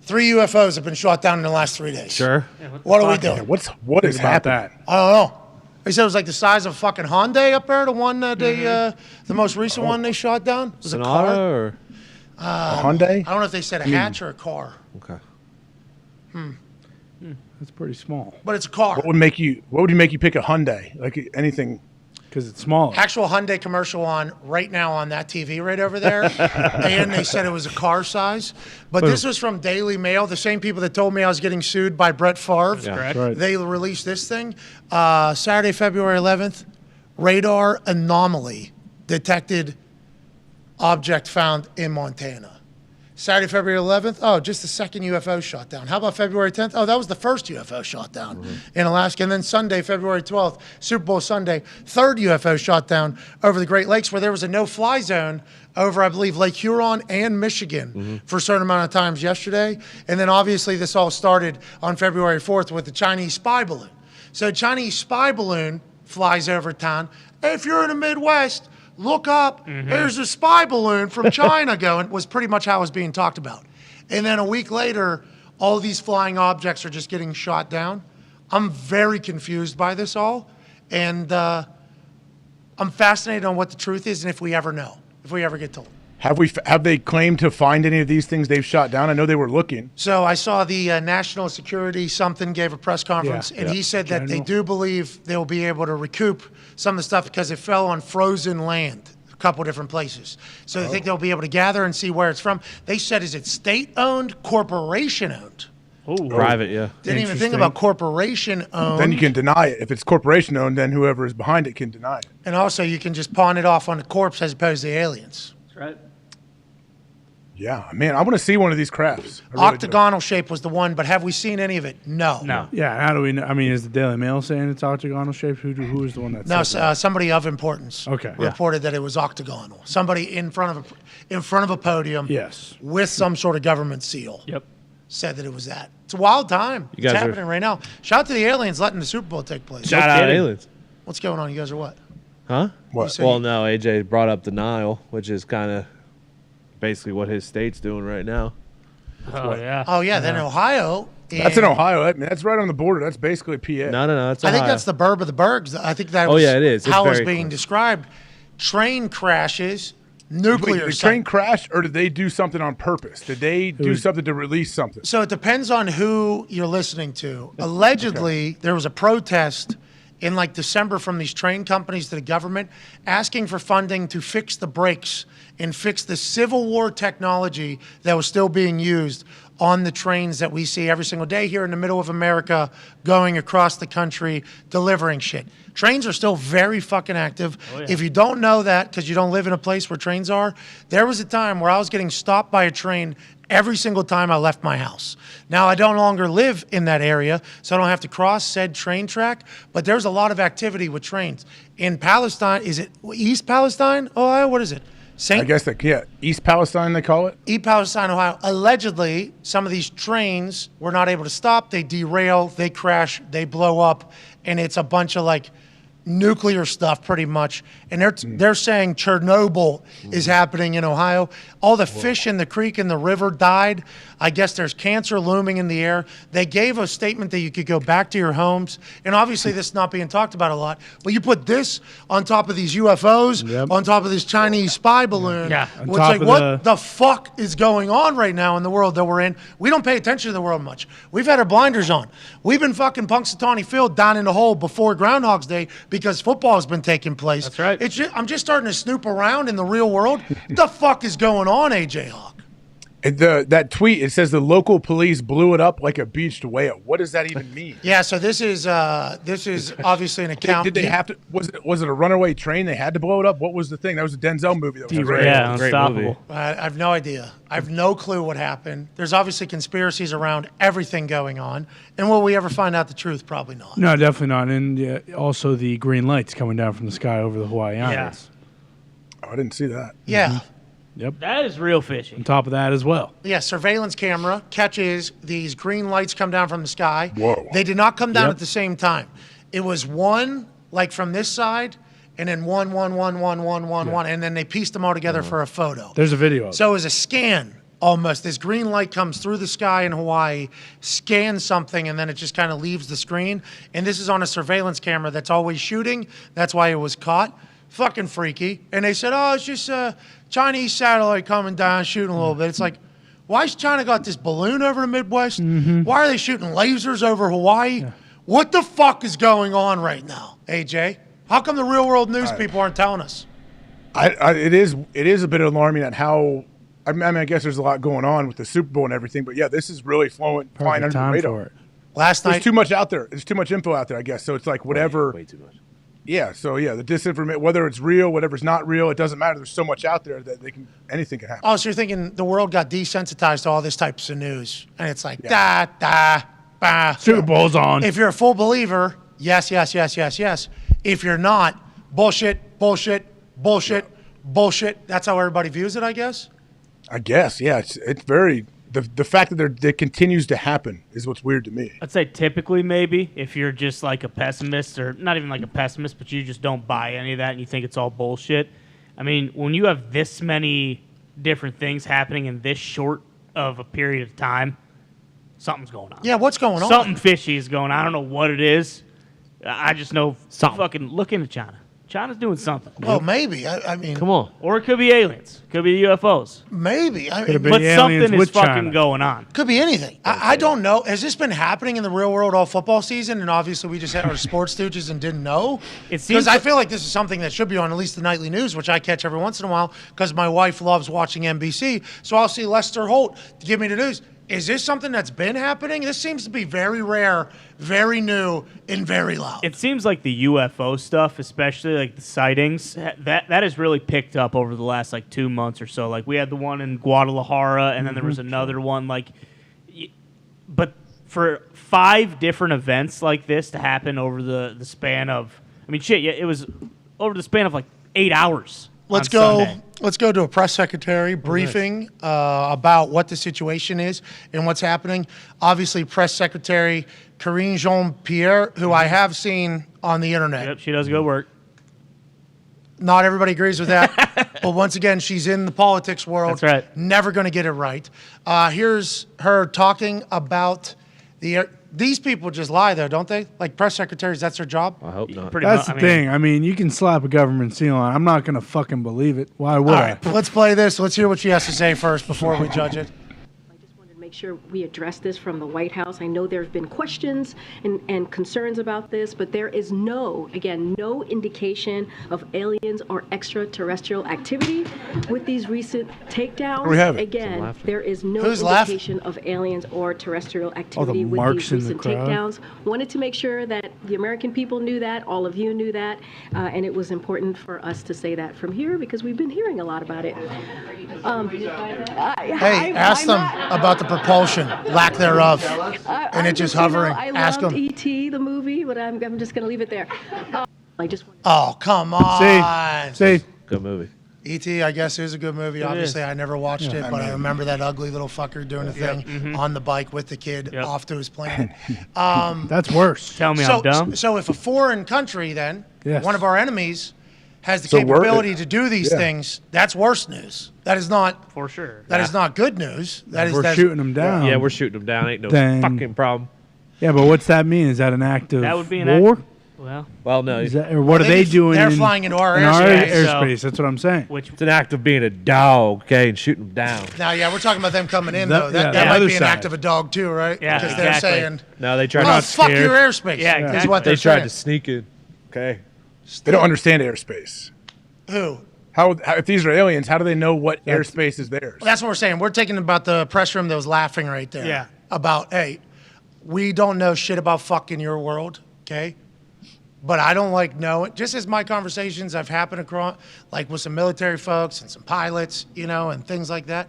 3 UFOs have been shot down in the last 3 days. Sure. What are we doing? What is happening? I don't know. They said it was like the size of a fucking Hyundai up there, the one that the most recent one they shot down. Was a car? Sonata or A Hyundai? I don't know if they said a hatch or a car. okay. That's pretty small. But it's a car. What would make you pick a Hyundai? Like anything? Because it's smaller. Actual Hyundai commercial on right now on that TV right over there. And they said it was a car size. But this was from Daily Mail, the same people that told me I was getting sued by Brett Favre. Yeah. Correct. Right. They released this thing. Saturday, February 11th, radar anomaly detected object found in Montana. Saturday, February 11th, oh, just the second UFO shot down. How about February 10th? Oh, that was the first UFO shot down in Alaska. And then Sunday, February 12th, Super Bowl Sunday, third UFO shot down over the Great Lakes where there was a no-fly zone over, I believe, Lake Huron and Michigan for a certain amount of times yesterday. And then obviously this all started on February 4th with the Chinese spy balloon. So Chinese spy balloon flies over town. If you're in the Midwest, look up, there's a spy balloon from China going, was pretty much how it was being talked about. And then a week later, all these flying objects are just getting shot down. I'm very confused by this all. And I'm fascinated on what the truth is and if we ever know, if we ever get told. Have they claimed to find any of these things they've shot down? I know they were looking. So I saw the National Security something gave a press conference, and he said that they do believe they'll be able to recoup some of the stuff because it fell on frozen land, a couple different places. So they think they'll be able to gather and see where it's from. They said, is it state-owned, corporation-owned? Private, yeah. Didn't even think about corporation-owned. Then you can deny it. If it's corporation-owned, then whoever is behind it can deny it. And also you can just pawn it off on the corpse as opposed to the aliens. That's right. Yeah, man, I want to see one of these crafts. I really do. Octagonal shape was the one, but have we seen any of it? No. No. Yeah, how do we know? I mean, is the Daily Mail saying it's octagonal shaped? Who is the one that No, said that? somebody of importance reported that it was octagonal. Somebody in front of a podium Yes. with some sort of government seal Yep. said that it was that. It's a wild time. It's guys are- happening right now. Shout out to the aliens letting the Super Bowl take place. Shout out aliens. What's going on? You guys are what? Huh? What? So Well, no, AJ brought up denial, which is kind of basically what his state's doing right now. Oh, yeah. Oh, yeah. Then Ohio. That's in Ohio. I mean, that's right on the border. That's basically PA. No, that's I think Ohio. that's the burb of the Bergs. I think that Oh, was yeah, it is. It's how it was very being close. described. Train crashes, Wait, nuclear the site. train crashed, or did they do something on purpose? Did they do something to release something? So it depends on who you're listening to. Allegedly, there was a protest in like December from these train companies to the government asking for funding to fix the brakes and fix the Civil War technology that was still being used on the trains that we see every single day here in the middle of America going across the country delivering shit. Trains are still very fucking active. If you don't know that because you don't live in a place where trains are, there was a time where I was getting stopped by a train every single time I left my house. Now, I don't longer live in that area, so I don't have to cross said train track, but there's a lot of activity with trains. In Palestine, is it East Palestine, Ohio? What is it? I guess East Palestine they call it. East Palestine, Ohio. Allegedly, some of these trains were not able to stop. They derail, they crash, they blow up, and it's a bunch of like nuclear stuff pretty much. And they're saying Chernobyl is happening in Ohio. All the fish in the creek and the river died. I guess there's cancer looming in the air. They gave a statement that you could go back to your homes. And obviously this is not being talked about a lot, but you put this on top of these UFOs, on top of this Chinese spy balloon. Yeah. It's like, what the fuck is going on right now in the world that we're in? We don't pay attention to the world much. We've had our blinders on. We've been fucking Punxsutawney Field down in the hole before Groundhog's Day because football has been taking place. That's right. It's just, I'm just starting to snoop around in the real world. What the fuck is going on, AJ Hawk? That tweet, it says the local police blew it up like a beached whale. What does that even mean? Yeah, so this is obviously an account. Did they have to? Was it a runaway train? They had to blow it up. What was the thing? That was a Denzel movie. That was Yeah, Great unstoppable. movie. I have no idea. I have no clue what happened. There's obviously conspiracies around everything going on. And will we ever find out the truth? Probably not. No, definitely not. And also the green lights coming down from the sky over the Hawaii Islands. Oh, I didn't see that. Yeah. Yep. That is real fishy. On top of that as well. Yeah, surveillance camera catches these green lights come down from the sky. Whoa. They did not come down at the same time. It was one, like from this side, and then one, and then they pieced them all together for a photo. There's a video of it. So it was a scan almost. This green light comes through the sky in Hawaii, scans something, and then it just kind of leaves the screen. And this is on a surveillance camera that's always shooting. That's why it was caught. Fucking freaky. And they said, oh, it's just a Chinese satellite coming down, shooting a little bit. It's like, why's China got this balloon over the Midwest? Why are they shooting lasers over Hawaii? Yeah. What the fuck is going on right now, AJ? How come the real world news people aren't telling us? It is a bit alarming at how. I mean, I guess there's a lot going on with the Super Bowl and everything, but yeah, this is really flying under the radar. Last night, there's too much out there. There's too much info out there, I guess. So it's like whatever. Way too much. Yeah. So yeah, the disinformation, whether it's real, whatever's not real, it doesn't matter. There's so much out there that anything can happen. Oh, so you're thinking the world got desensitized to all this types of news, and it's like bah. Super Bowl's on. If you're a full believer, yes. If you're not, bullshit. That's how everybody views it, I guess. I guess, yeah. It's very the fact that it continues to happen is what's weird to me. I'd say typically maybe if you're just like a pessimist, or not even like a pessimist, but you just don't buy any of that and you think it's all bullshit. I mean, when you have this many different things happening in this short of a period of time, something's going on. Yeah, what's going on? Something fishy is going on. I don't know what it is. I just know Something. fucking look into China. China's doing something. Well, maybe. I mean, Come on. Or it could be aliens. Could be UFOs. maybe. Could've been But the something aliens is with fucking China. going on. Could be anything. I don't know. Has this been happening in the real world all football season? And obviously we just had our sports stooges and didn't know? It seems Because I like- feel like this is something that should be on at least the nightly news, which I catch every once in a while because my wife loves watching NBC. So I'll see Lester Holt give me the news. Is this something that's been happening? This seems to be very rare, very new, and very loud. It seems like the UFO stuff, especially like the sightings, that has really picked up over the last like 2 months or so. Like we had the one in Guadalajara, and then there was another one. But for 5 different events like this to happen over the span of, I mean, shit, yeah, it was over the span of like 8 hours. Let's on go. Sunday. Let's go to a press secretary briefing about what the situation is and what's happening. Obviously, press secretary Karine Jean-Pierre, who I have seen on the internet. Yep, she does good work. Not everybody agrees with that, but once again, she's in the politics world. That's right. Never going to get it right. Here's her talking about these people just lie, though, don't they? Like press secretaries, that's their job. I hope not. Pretty That's much. the thing. I mean, you can slap a government seal on. I'm not going to fucking believe it. Why would All I? right, let's play this. Let's hear what she has to say first before we judge it. I just wanted to make sure we address this from the White House. I know there have been questions and concerns about this, but there is no indication of aliens or extraterrestrial activity with these recent takedowns. We have it. Again, there is no Who's laughing? indication of aliens or terrestrial activity with marks these in the recent crowd. takedowns. Wanted to make sure that the American people knew that, all of you knew that, and it was important for us to say that from here because we've been hearing a lot about it. Hey, ask them about the propulsion, lack thereof, and it just hovering. I Ask loved them. E.T., the movie, but I'm just going to leave it there. I just wanted Oh, come on. See, Good movie. E.T., I guess, is a good movie. Obviously, I never watched it, but I remember that ugly little fucker doing a thing on the bike with the kid Yep. off to his planet. that's worse. Tell me I'm dumb. So if a foreign country, then, Yes. one of our enemies, has the So we're- capability to do these things, that's worse news. That is not For sure. That is not good news. That is We're that's, shooting them down. Yeah, we're shooting them down. Ain't no Then- fucking problem. Yeah, but what's that mean? Is that an act of That would be an war? act. Well, Well, no. Is that, or what are They they just- doing? they're in, flying into our in our airspace, so- airspace? That's what I'm saying. which It's an act of being a dog, okay, and shooting them down. Now, yeah, we're talking about them coming in, That- though. That, yeah, that the might other be an side. act of a dog, too, right? Yeah, Because they're exactly. saying, No, they tried oh, to. fuck scared. your airspace, Yeah, is exactly. what They they're tried saying. to sneak in. Okay. They don't understand airspace. Who? How if these are aliens, how do they know what airspace is theirs? That's what we're saying. We're taking about the press room that was laughing right there. Yeah. About, hey, we don't know shit about fucking your world, okay? But I don't like knowing, just as my conversations I've happened across, like with some military folks and some pilots, you know, and things like that.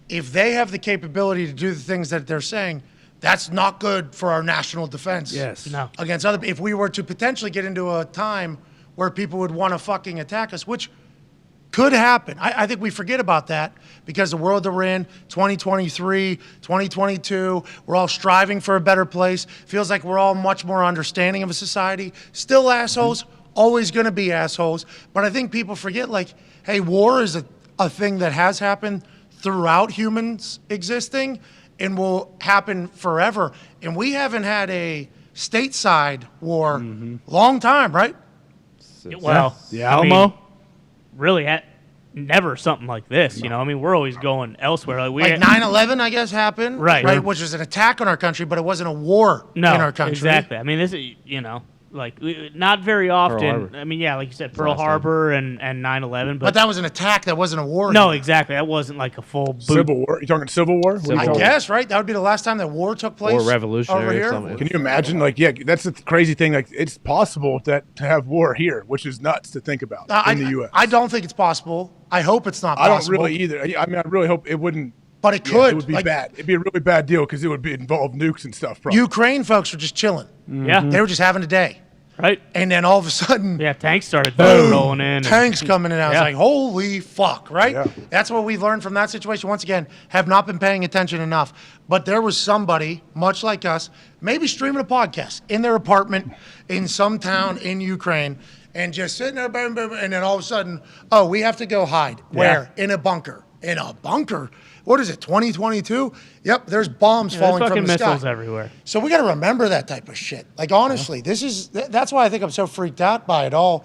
If they have the capability to do the things that they're saying, that's not good for our national defense. Yes. no. Against other, if we were to potentially get into a time where people would want to fucking attack us, which could happen. I think we forget about that because the world that we're in, 2023, 2022, we're all striving for a better place. Feels like we're all much more understanding of a society. Still assholes, always going to be assholes. But I think people forget, like, hey, war is a thing that has happened throughout humans existing and will happen forever. And we haven't had a stateside war long time, right? Well, The I mean, Alamo. really, never something like this. You know, I mean, we're always going elsewhere. Like 9/11, I guess, happened. Right. Which was an attack on our country, but it wasn't a war no, in our country. exactly. I mean, this is, like not very often. Harbor. I mean, yeah, like you said, Pearl last time. Harbor and 9/11. But that was an attack. That wasn't a war. no, here. exactly. That wasn't like a full boot. Civil War. You talking Civil War? What are you I talking? guess, right? That would be the last time that war took place. Or revolutionary over or here. something. Can you imagine? Like, yeah, that's the crazy thing. Like, it's possible to have war here, which is nuts to think about in the U.S. I don't think it's possible. I hope it's not I possible. don't really either. I mean, I really hope it wouldn't. But it Yeah, could. it would be Like, bad. It'd be a really bad deal because it would involve nukes and stuff. Probably. Ukraine folks were just chilling. Yeah, They were just having a day. right. And then all of a sudden, Yeah, tanks started boom, rolling in. tanks coming in. I was Yeah. like, holy fuck, right? Yeah. That's what we've learned from that situation. Once again, have not been paying attention enough. But there was somebody, much like us, maybe streaming a podcast in their apartment in some town in Ukraine and just sitting there, boom, boom, and then all of a sudden, oh, we have to go hide. Where? In a bunker. In a bunker? What is it, 2022? Yep, there's bombs There's falling fucking from the missiles sky. everywhere. So we got to remember that type of shit. Like, honestly, that's why I think I'm so freaked out by it all.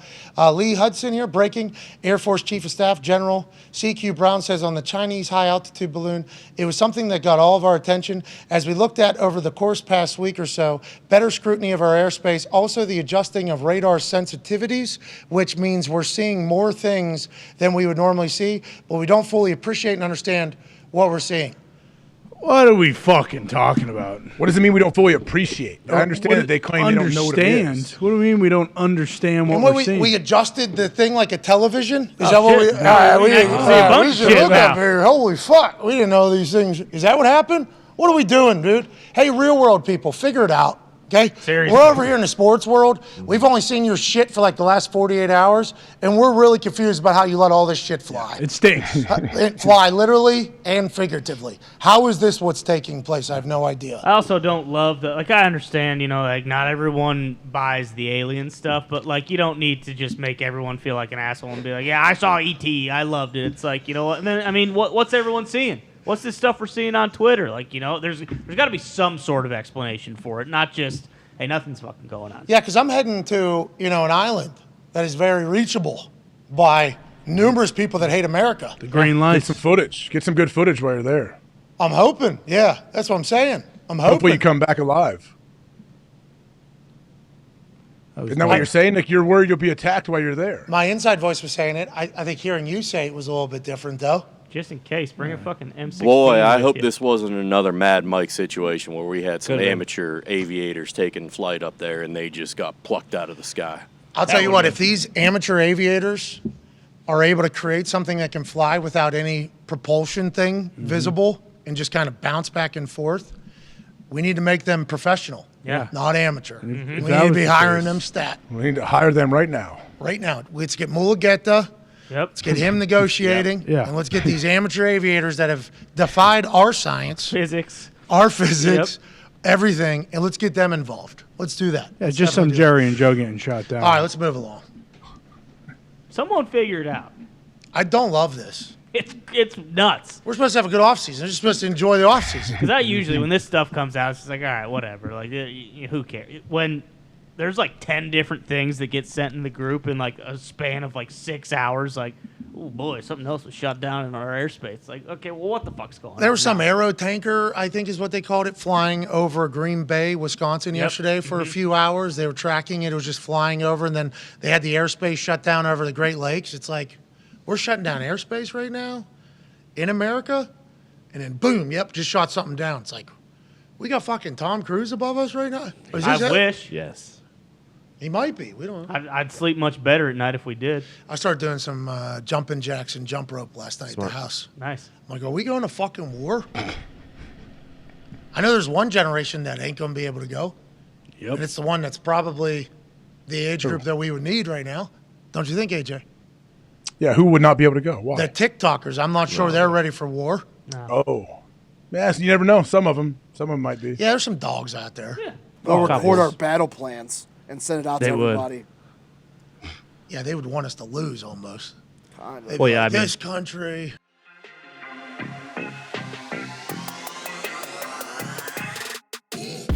Lee Hudson here, breaking. Air Force Chief of Staff General C.Q. Brown says on the Chinese high-altitude balloon, it was something that got all of our attention as we looked at over the course past week or so, better scrutiny of our airspace, also the adjusting of radar sensitivities, which means we're seeing more things than we would normally see, but we don't fully appreciate and understand what we're seeing. What are we fucking talking about? What does it mean we don't fully appreciate? I understand that they claim they don't know what it is. What do we mean we don't understand what And we're what seeing? we adjusted the thing like a television? Is Oh, that what we? shit. All right, we I can see a bunch we of should shit look now. up here. Holy fuck, we didn't know these things. Is that what happened? What are we doing, dude? Hey, real world people, figure it out. Okay, Seriously. we're over here in the sports world. We've only seen your shit for like the last 48 hours, and we're really confused about how you let all this shit fly. it stinks. It fly literally and figuratively. How is this what's taking place? I have no idea. I also don't love the, like, I understand, like, not everyone buys the alien stuff, but, like, you don't need to just make everyone feel like an asshole and be like, yeah, I saw E.T., I loved it. It's like, you know what, and then, I mean, what's everyone seeing? What's this stuff we're seeing on Twitter? Like, there's got to be some sort of explanation for it, not just, hey, nothing's fucking going on. Yeah, because I'm heading to, an island that is very reachable by numerous people that hate America. The green Get lights. some footage. Get some good footage while you're there. I'm hoping. Yeah, that's what I'm saying. I'm hoping. Hopefully you come back alive. Isn't that what you're saying? Like, you're worried you'll be attacked while you're there. My inside voice was saying it. I think hearing you say it was a little bit different, though. Just in case, bring a fucking M16. Boy, I with hope you. this wasn't another Mad Mike situation where we had some Could've been. amateur aviators taking flight up there and they just got plucked out of the sky. I'll tell you what, if these amateur aviators are able to create something that can fly without any propulsion thing visible and just kind of bounce back and forth, we need to make them professional, Yeah. not amateur. We that need to was be the hiring case. them stat We need to hire them right now. right now. Let's get Mulugeta. Yep. Let's get him negotiating. Yeah. And let's get these amateur aviators that have defied our science, Physics. our physics, everything, and let's get them involved. Let's do that. Yeah, Let's just some definitely do Jerry and Joe getting shot down. that. All right, let's move along. Someone figure it out. I don't love this. It's nuts. We're supposed to have a good off season. We're just supposed to enjoy the off season. Because I usually, when this stuff comes out, it's just like, all right, whatever. Like, who cares? When there's like 10 different things that get sent in the group in like a span of like 6 hours, like, oh boy, something else was shut down in our airspace. Like, okay, well, what the fuck's going on? There was some now? aero tanker, I think is what they called it, flying over Green Bay, Wisconsin yesterday for a few hours. They were tracking it. It was just flying over, and then they had the airspace shut down over the Great Lakes. It's like, we're shutting down airspace right now in America? And then boom, yep, just shot something down. It's like, we got fucking Tom Cruise above us right now? Is I this it? wish. Yes. He might be. We don't know. I'd sleep much better at night if we did. I started doing some jumping jacks and jump rope last night at the house. Nice. I'm like, are we going to fucking war? I know there's one generation that ain't going to be able to go. Yep. And it's the one that's probably the age group that we would need right now. Don't you think, AJ? Yeah, who would not be able to go? Why? The TikTokers, I'm not sure they're ready for war. Oh. Yeah, so you never know. Some of them might be. Yeah, there's some dogs out there. Yeah, They'll Couples. record our battle plans and send it out They to would. everybody. they would want us to lose almost. Kind They'd of. be Well, yeah, like, I mean- this country.